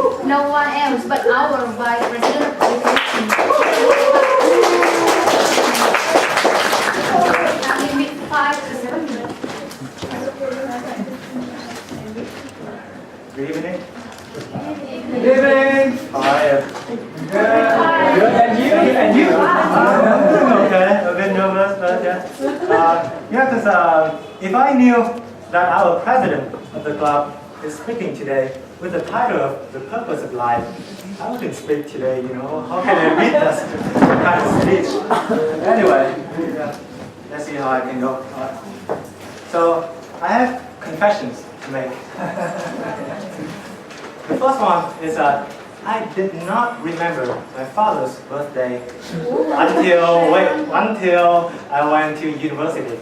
no one else but our Vice President of Education. I limit 5 to 7 minutes. Good evening. Good evening. How are you? Good. Good. And you? And you? Okay. A bit nervous, but yeah. Because if I knew that our president of the club is speaking today with the title of The Purpose of Life, I wouldn't speak today, you know. How can I read this kind of speech? Anyway, let's see how I can go. So, I have confessions to make. The first one is that I did not remember my father's birthday until I went to university.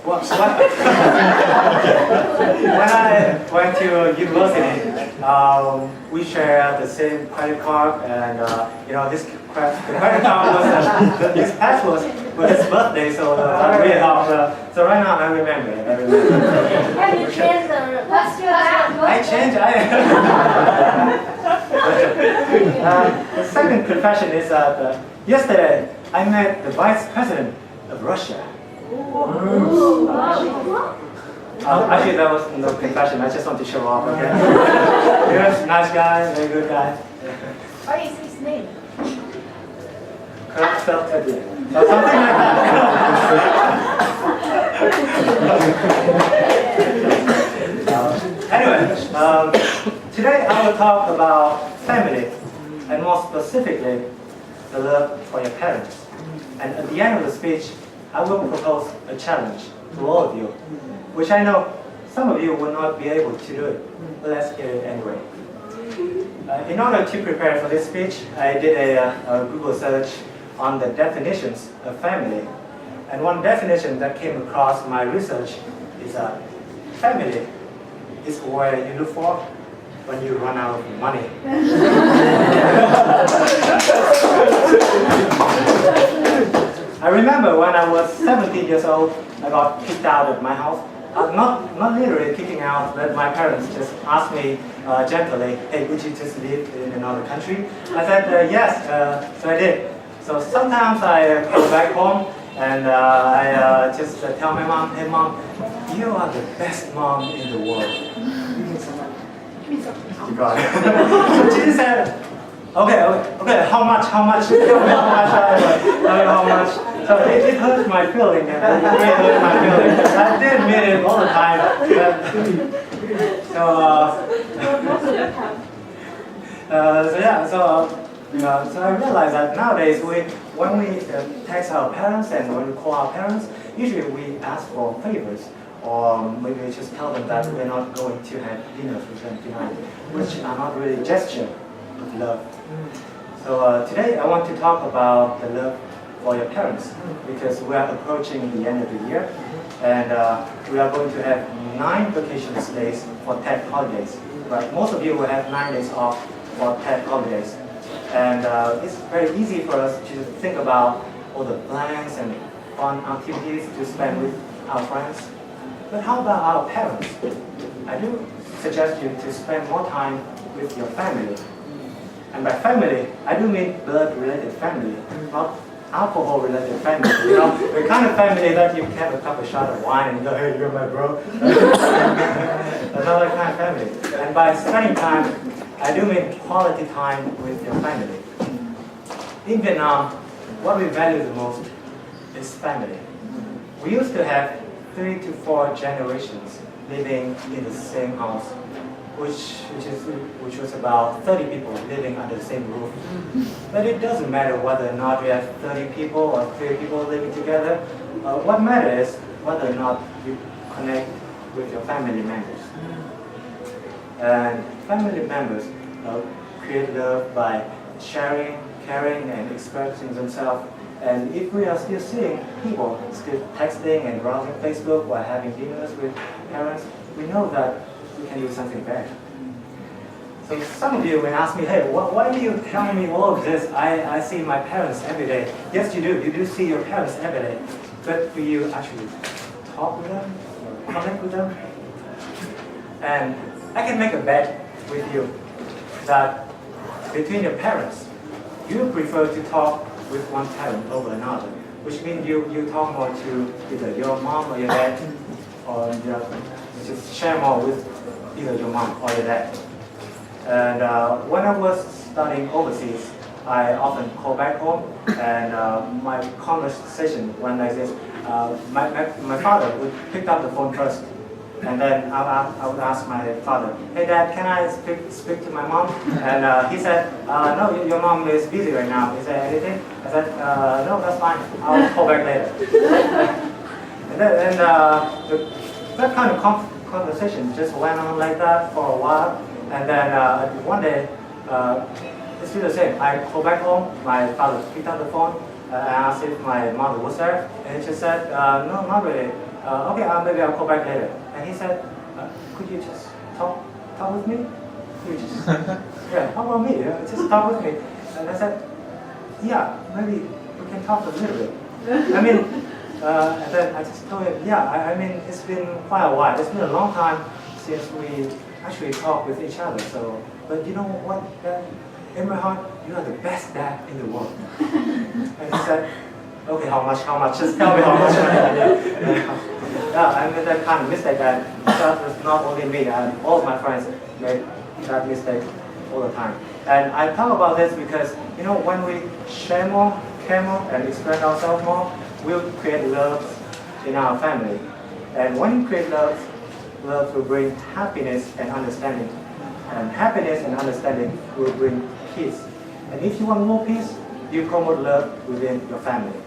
When I went to university, we shared the same credit card, and you know, the credit card was his password for his birthday, so that really helped. So right now I remember. Have you changed the password? I changed. The second confession is that yesterday I met the vice president of Russia. Actually, that was no confession. I just want to show off. Okay. Yes, nice guy, very good guy. What is his name? Kurt Felted. Or something like that. Anyway, today I will talk about family, and more specifically, the love for your parents. And at the end of the speech, I will propose a challenge to all of you, which I know some of you will not be able to do it, but let's hear it anyway. In order to prepare for this speech, I did a Google search on the definitions of family. And one definition that came across my research is that family is where you look for when you run out of money. I remember when I was 17 years old, I got kicked out of my house. Not literally kicking out, but my parents just asked me gently, hey, would you just live in another country? I said, yes, so I did. So sometimes I go back home and I just tell my mom, hey mom, you are the best mom in the world. She got it. So she said, okay, how much? Tell me how much. So it hurt my feeling, and it really hurt my feeling. I did mean it all the time. So I realized that nowadays when we text our parents and when we call our parents, usually we ask for favors, or maybe we just tell them that we're not going to have dinner with them tonight, which are not really gesture of love. So today I want to talk about the love for your parents, because we are approaching the end of the year, and we are going to have 9 vacation days for TED holidays. Right? Most of you will have 9 days off for TED holidays, and it's very easy for us to think about all the plans and fun activities to spend with our friends. But how about our parents? I do suggest you to spend more time with your family. And by family, I do mean blood-related family, not alcohol-related family. You know, the kind of family that you have a cup of shot of wine and go, hey, you're my bro. Another kind of family. And by spending time, I do mean quality time with your family. In Vietnam, what we value the most is family. We used to have 3 to 4 generations living in the same house, which was about 30 people living under the same roof. But it doesn't matter whether or not we have 30 people or 3 people living together. What matters is whether or not you connect with your family members. And family members create love by sharing, caring, and expressing themselves. And if we are still seeing people still texting and browsing Facebook while having dinners with parents, we know that we can do something better. So some of you may ask me, hey, why do you tell me all of this? I see my parents every day. Yes, you do. You do see your parents every day. But do you actually talk with them or connect with them? And I can make a bet with you that between your parents, you prefer to talk with one parent over another, which means you talk more to either your mom or your dad, or you just share more with either your mom or your dad. And when I was studying overseas, I often call back home, and my conversation went like this. My father would pick up the phone first, and then I would ask my father, "Hey Dad, can I speak to my mom?" And he said, "No, your mom is busy right now. Is there anything?" I said, "No, that's fine. I'll call back later." That kind of conversation just went on like that for a while, and then one day. It's still the same. I called back home, my father picked up the phone, and asked if my mother was there, and she said, "No, not really. Okay, maybe I'll call back later." And he said, "Could you just talk with me? Could you just, yeah, how about me? Just talk with me." And I said, "Yeah, maybe we can talk a little bit." I mean, and then I just told him, "Yeah, I mean, it's been quite a while. It's been a long time since we actually talked with each other. So, but you know what? In my heart, you are the best dad in the world." And he said, "Okay, how much? Just tell me how much money you need." Yeah, I made that kind of mistake, and that was not only me, and all of my friends made that mistake all the time. And I talk about this because, you know, when we share more, care more, and express ourselves more, we'll create love in our family. And when you create love, love will bring happiness and understanding. And happiness and understanding will bring peace. And if you want more peace, you promote love within your family.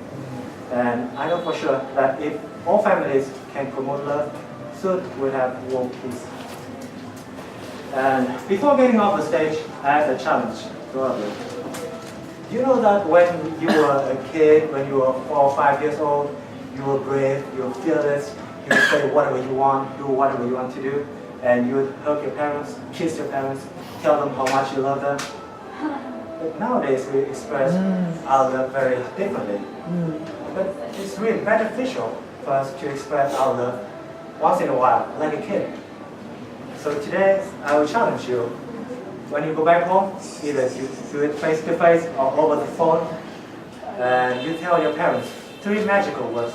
And I know for sure that if all families can promote love, soon we'll have more peace. And before getting off the stage, I have a challenge to all of you. You know that when you were a kid, when you were 4 or 5 years old, you were brave, you were fearless, you would say whatever you want, do whatever you want to do, and you would hug your parents, kiss your parents, tell them how much you love them. But nowadays we express our love very differently. But it's really beneficial for us to express our love once in a while, like a kid. So today I will challenge you. When you go back home, either you do it face to face or over the phone, and you tell your parents 3 magical words.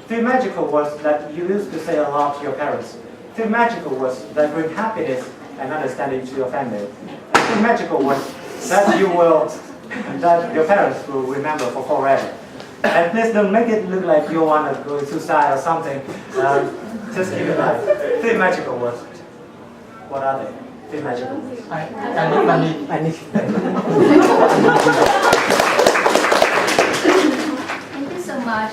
3 magical words that you used to say a lot to your parents. 3 magical words that bring happiness and understanding to your family. And 3 magical words that that your parents will remember for forever. And please don't make it look like you want to go suicide or something. Just keep it light. 3 magical words. What are they? 3 magical words. I need. Thank you so much.